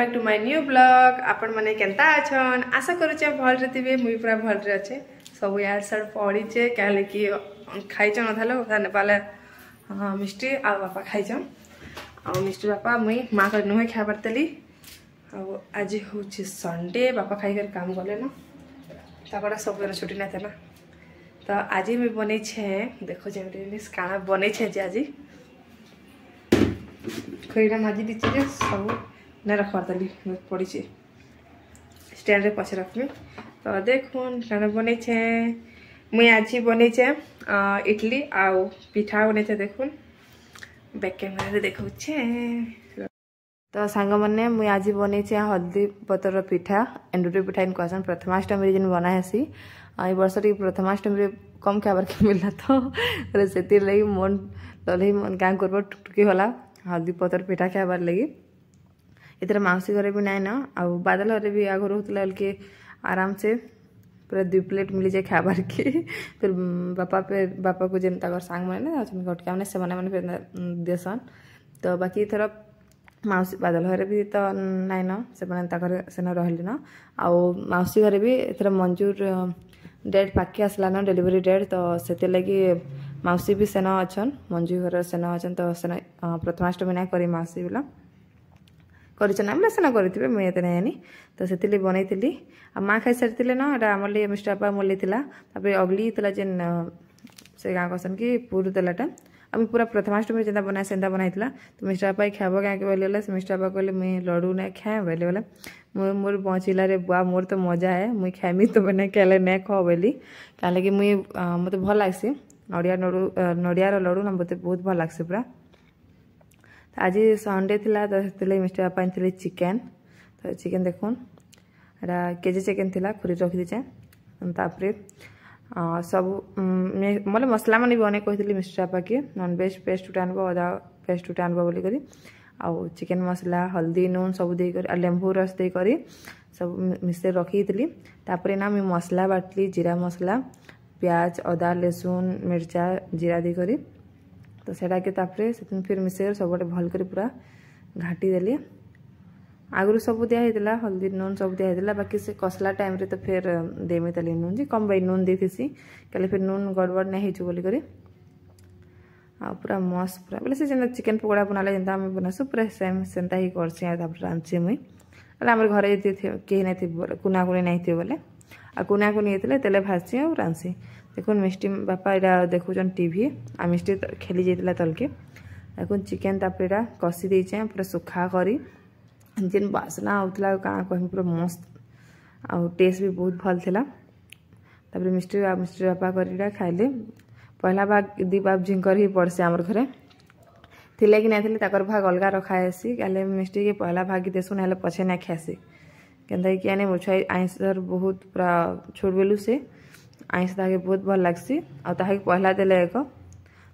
Back to my new blog. आपण माने Kenta अछन आशा करूचे भल रे मुई पूरा भल रे अच्छे सब यार सर पड़ीचे क्या कि खाइछन अधालो ने पाले मिष्टी आ बापा खाइछन आ मिष्टी बापा मुई माँ कर नुहे खा पारतली। आज हूँ संडे बापा खाई कर काम गले ना ताकड़ा सब दिन छुट्टी ना था तो आज मुझे बन देखो जमी काना बन आज खईरा माजी दीचे सब ना रखवार तली पड़ी स्टैंड रे पछे रखमी। तो देखुन खाना बने मुई आज बने इडली आउ पिठा बने देखुन बैक कैमेरा देखो। तो सांग मैंने मुई आज बने हल्दी पतर पिठा एंडुरी पिठा इन कहसन प्रथमाष्टमी जिन बना हेसी ये वर्ष टी प्रथमाष्टमी कम खाबार के मिलला तो से लगी मन लल्ही मन क्या कर टुकटुकी होला हल्दी पतर पिठा खाबार लगी इधर मौसी घरे भी नाइन आ बादल घरे भी आगे रोला के आराम से पूरा 2 प्लेट मिली जाए खाबार के फिर बापा को जेन सांग मैंने घटका मैंने से देसन। तो बाकी थर मौसी बादल घरे भी तो नाइन से सेन रही न आउ मौसी घरे भी एथर मंजूर डेट पाके आसला न डिलीवरी डेट तो से लगी मौसी भी सेन अच्छन मंजू घर सेन अच्छन तो सेन प्रथमाष्टमी ना करी मौसी बोला करना बोले सेना करेंगे मुझे नहीं तो से बनई आ माँ खाई सारी ना एटा आम मिस्टर बापा मोल अगली जेन से गाँ कहसन कि पूर देलाटा आम पूरा प्रथमाष्टमी जेनता बनाए सेंता बनाई तो मिस्टर बापा खाब क्या बोले से मिस्टर बापा कहले मुझे लड्डू नहीं खाए बोले बोले मोर बचिला रे बुआ मोर तो मजा है मुई खाइमी तो मैंने कहले नहीं कह बोली क्या कि मुई मत भल लगसी नड़िया लड्डू ना मत बहुत भल लगसी पूरा। तो आज संडे थिला तो मिस्टर बापा आनी चिकेन तो चिकेन देखुन एटा केजी चिकेन थिला खुरी रखी दीचे तापर सब मतलब मसला मन बने कही मिस्टर बापा के नॉनवेज पेस्ट उठे आनब अदा पेस्ट उठे आनब बोली आउ चिकेन मसला हल्दी नून सब देकर लेंबू रस देकर सब मिसे रखी थी तापर ना मुझे मसला बाटली जीरा मसला प्याज अदा लहसुन मिर्चा जीरा देकर तो सेटा के तापर से फिर मिसे सब भल कर पूरा घाटी देली आगु सब दिखाई हल्दी नून सब दिखाई बाकी से कसला टाइम रे तो फिर देमी तली नून जी कम भाई नून देसी कल फिर नून गड़बड़ नहीं हो बोलिक पूरा मस्त पूरा बोले से जेन चिकेन पकोड़ा बनाले जेनता आम बनासु पूरा सेम सेंता ही करसी रांधसी मुई बोले आम घरे कहीं नहीं बोले कुना कुनी नहीं थे बोले आ कुना कुनी होते तेले भाजसी और रांधसी। देखुन मिष्टी बापा यहाँ देखुन टीवी आ मिष्टी खेली जाता तलके देखुन चिकेन तापर यहाँ कषि देचे पूरा सुखा करी जेन बासना होता क्या कह पूरा मस्त आ टेस्ट भी बहुत भल था। तापर मिष्टी बापा कर खाइले पहला भाग दी बाप झिंकर ही पड़से आमर घरे थिले कि नहीं ताकर भाग अलग रखा हेसी क्या मिष्टी के पहला भाग देसु ना पछे ना खासी केनता कि मोर छुआ आइंसर बहुत पूरा छोड़ बेलू से आइंस ताके बहुत भल लगसी आ पहला देले एक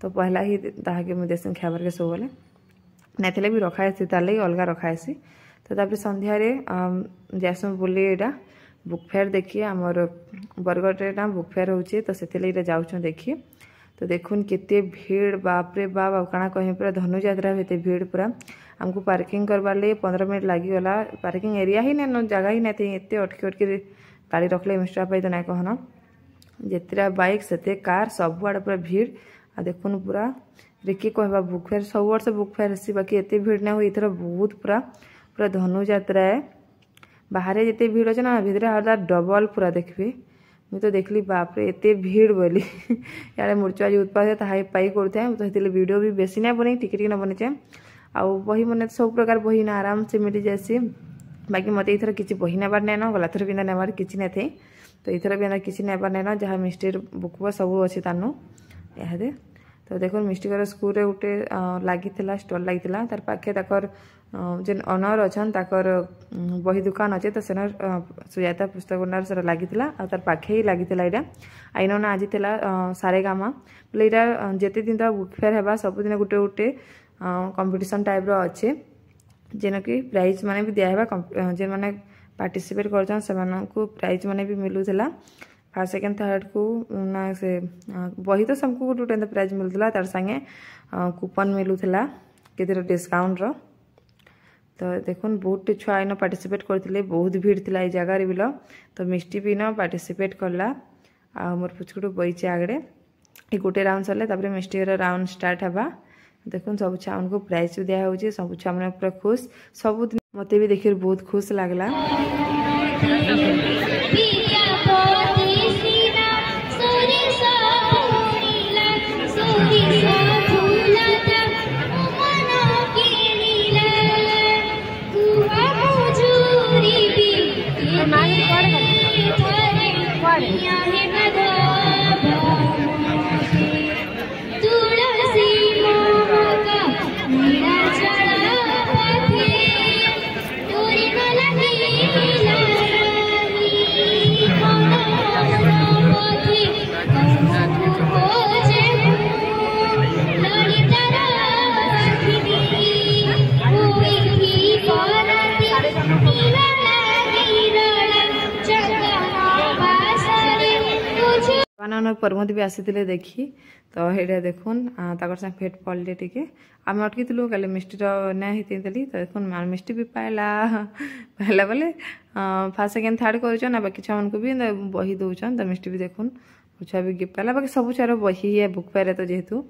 तो पहला ही ताके मुझे देसी खाबार के सब बोले नहीं भी रखा है तार लगी अलग रखा है। तो तापर संध्यारे जासु बोली यहाँ बुक फेयर देखिए आमर बरगढ़ ना बुक फेयर होचे तो से जाऊँ देखिए। तो देखुन केते भीड़ बापरे बाप आ काना कहीं पूरा धनु यात्रा हेते भीड़ पूरा हमको पार्किंग करवार लिए 15 मिनट लगिगला पार्किंग एरिया ही नहीं जगह ही नहीं एत अटकी गाड़ी रखले मिस्टर बापा तो ना कहना जितरा बाइक से कार सब आड़े पूरा भीड़ आ देखुन पूरा किए कहवा बुक फेयर सब वर्ष बुक फेयर हेसी बाकी एत भीड़ ना हो इथर बहुत पूरा पूरा धनु यात्रा है बाहर जिते भीड़ अच्छे ना भितर हर डबल पूरा देखबे मुझे तो देखली बापरे एत भीड़ बोली यार मूर्चा जो उत्पाद है ताई पाई करते तो वीडियो भी बेसी ना बने टिके ना बने आउ बही मैंने सब प्रकार बही ना आराम से मिली जासी बाकी मत इथर किसी बही नेबार नहीं न गला थर भी नेबार किसी नहीं थे तो इथर भी किसी नेबार नहीं न जहाँ मिस्टी बुक सब अच्छी तानु इहादे। तो देखो मिस्टी स्कूल रे गोटे लगी स्टल लगी तार पाखे जेन ऑनर अच्छन ताकर बही दुकान अच्छे तो सेन सुजाता पुस्तक भंडार से लगी तार पाखे ही लगी यहाँ आईन आज सारेगामा बोले यहाँ जिते दिन तक बुक फेयर है सबुदिन गोटे गोटे कंपटीशन टाइप रो अच्छे जेन कि प्राइज माने भी दिया जेन मैंने पार्टिसिपेट कर प्राइज माने भी मिलूला फर्स्ट सेकेंड थर्ड को ना से बही तो सबको गोटे गोटे प्राइज मिलूला तार संगे कूपन मिलूला के डिस्काउंट रो तो देखुन बहुत छुआ इन पार्टिसिपेट करते बहुत भीड़ थी जगार बिल तो मिष्टी भी न पार्टिसिपेट करला आ मोर पुचकुटू बईचे आगड़े ये गोटे राउंड सरले तापर मिष्टी राउंड स्टार्ट हवा देखुन सब छुआ उनको प्राइज भी दिया होची सब छुआ मैंने पूरा खुश सब मते भी देखिए बहुत खुश लगला। परमत भी आसी देखी तो ये देखुन तक साथ भेट पड़े टी आम अटकी कल मिष्टीर ना होती तो देखुन मिष्टी भी पाला पाला बोले फास्ट सेकेंड थर्ड कर बाकी छुआ को भी बही दौन तो मिष्टी भी देखुन छुआ भी गिफ्ट पाला बाकी सब छुआर बही है बुक फेयर तो जेहेतु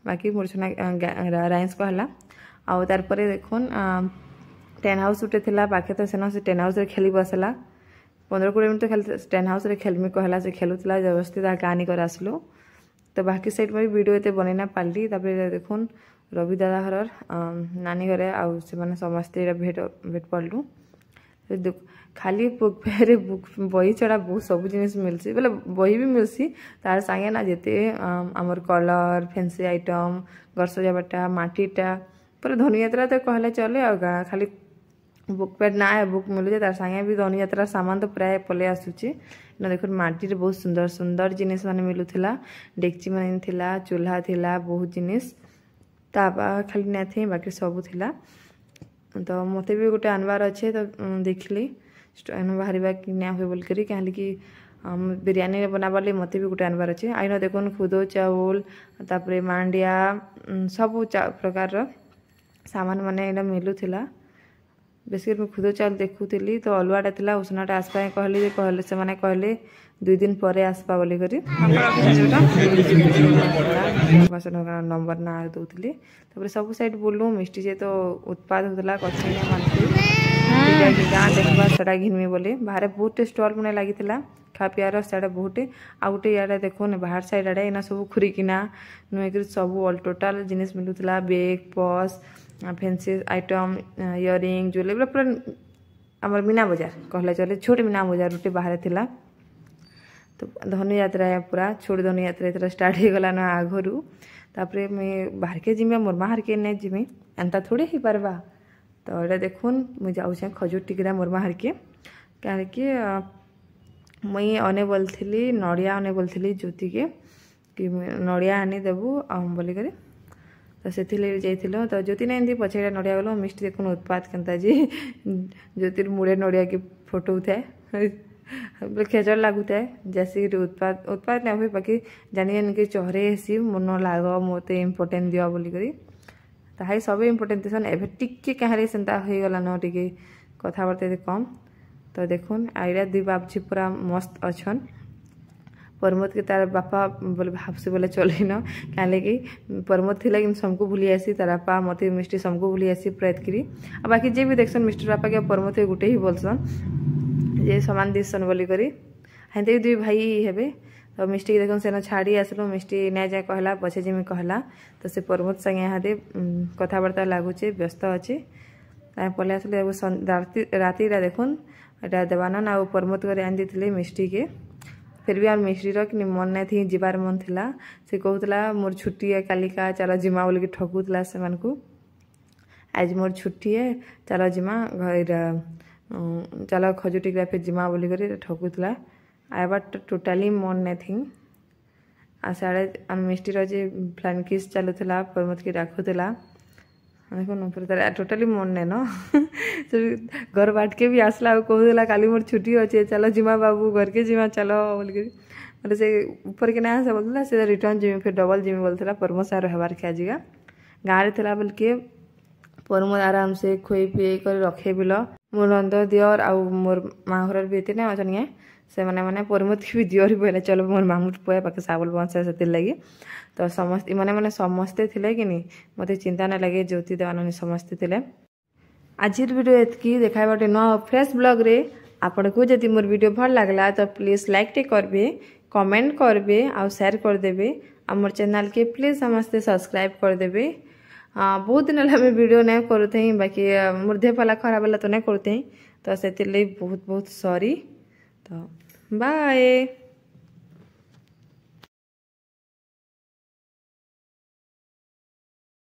बाकी मोर छुआ राइन्स कहला आउ तार देखुन टेन हाउस गुटे थी पाखे तो से टेन हाउस खेली बसला 15-20 मिनट तो खाली टेन हाउस रे खेलमी कहला से खेलुला जबरदस्ती कहानी कर आसलु तो बाकी साइड में वीडियो एते बनैना पाली तापर देखुन रवि दादा घर नानी घरे आउ से माने समस्ते भेट पड़लु खाली बुक फेयर बुक बही चढ़ा बहुत सब जिनिस मिलसी बोले बही भी मिलसी तार संगे ना जेते आमर कलर फैंसी आइटम घर सजावटा माटीटा पूरा धनु यात्रा तो कहले चले आ खाली बुक पेड ना बुक मिलूचे तार संगे भी धनु यात्रा सामान तो प्राय पले आसूची ना देखो माटी बहुत सुंदर सुंदर जिनिस माने मिलूला डेक्ची माने थिला चूल्हा थिला बहुत जिनिस तापा खाली ना थे बाकी सब थिला तो मते भी गोटे आनबार अच्छे तो देखली बाहर कि ना हुए बोल करी कहली कि बिरयानी बनाबार लिए मते भी गोटे आनबार अच्छे आईन देखुन खुदो चाउल तापर मांडिया सब प्रकार सामान माने इना मिलूला बेसिकली मैं खुदो चाउल देखुली तो अलुआटा था उसनाटा आसपा कहली से मैंने कहले 2 दिन पर आसपा बोली नंबर ना दूसरी तापर सब साइड बुलू मिष्टी जे तो उत्पाद होता कथी गाँ देखा सेटा घिनमी बोली बाहर बहुत स्टल मैंने लगी खा पियार साइड बहुत आ गोटे इे देखुन बाहर साइड आड़े इना सब खुरिकिना नुक सब ऑल टोटाल जिनिस मिलूला bag purse fancy item earring jewellery पूरा आमर मीना बजार कहले चले छोट मीना बजार गोटे बाहर थिला तो धनु यात्रा पूरा छोट धनु यात्रा स्टार्ट हो गला ना आगरू तापर मुझे बाहर के जिमी मोर माहर के नहीं जिमी एंता थोड़े ही पार्बा तो ये देखुन मुझे जाऊँ खजूर टिकरा मोर माहर के कहीं मुई अने बोलती नड़िया अने बोलती ज्योति के कि नड़िया आनी देबू बोलिक तो से जाइल तो ज्योति ना एमती पछे नड़िया गल मिष्टी देखुन उत्पाद केन्ता जी ज्योति मुड़े नड़िया की फोटो थाए खेचर लगुए जैसे उत्पाद उत्पाद ना हुए बाकी जानी कि चहरे सी मन लाग मत इम्पोर्टेन्ट दिया बोलिक ताही सब इम्पोर्टेन्ट देसन एवं टिके कहीं से हो गलान टे कथबार्ता कम तो देखुन आईरा 2 बाबजी पूरा मस्त अच्छन परमत के तार बापा बोले भावसी बोले चले न कहे कि परमत थी कि सबको भूली आसी तार बापा मत मिष्टी सबको भूली आसी प्रयत करी आ बाकी जे भी देखसन मिष्टी बापा के परमत गोटे ही बोलसन जे सामान दिसन बोलिक हेते 2 भाई हेबे तो मिष्टी के देखुन सेन छाड़ी आसलु मिष्टी ना जाए कहला पछे जिमी कहला तो से परमत संगे यहाँ कथबार्ता लगुचे व्यस्त अच्छे पलि आसले राति देखुन एटा देवानंद आ परमत कर आनी दी मिष्टी के फिर भी आम मिष्टी कि मन नहीं थी जीवार मन थिला से कहूला मोर छुट्टी है कालिका चलो जिमा बोल ठकुला से आज मोर छुट्टी है चलो जिमा घर चलो खजूर टिकरा फिर जिमा बोलिक ठकुला आबार टोटाली मन नहीं थी आ साढ़े मिष्टीर जे फ्लानकिस चलुला परमत की डाकुला देखुन टोटाली मन नहीं न घर बाट के भी आसला कहला काली मोर छुट्टी अच्छे चलो जिमा बाबू घर के जिमा चलो बोल मतलब से ऊपर के ना से बोलता से रिटर्न जिमी फिर डबल जिमी बोलता परमत सार हबार क्या जगह गाँव थे बोल के पर मोर आराम से खुई पिए कर रखे बिल मोर नंद दियर आ मोर माँ घर भी इतने अच्छे से मैंने परमत भी दियर बोले चलो मोर मामू पुआ पाखे साबुल बंशा से लगी तो समस्त मैंने समस्ते थे कि मत चिंता ना लगे ज्योति देवानी समस्ते थे। आज वीडियो एतकी देखा गोटे नुआ फ्रेश ब्लॉग रे आपण को जदि मोर वीडियो भल लगला तो प्लीज लाइक टे करबे कमेंट करबे आ शेयर करदेवे आ मोर चैनल के प्लीज समस्ते सब्सक्राइब करदेवे। बहुत दिन हमें वीडियो नहीं करते बाकी मोर देह पला खराब है तो नहीं करते तो से बहुत बहुत सॉरी तो बाय।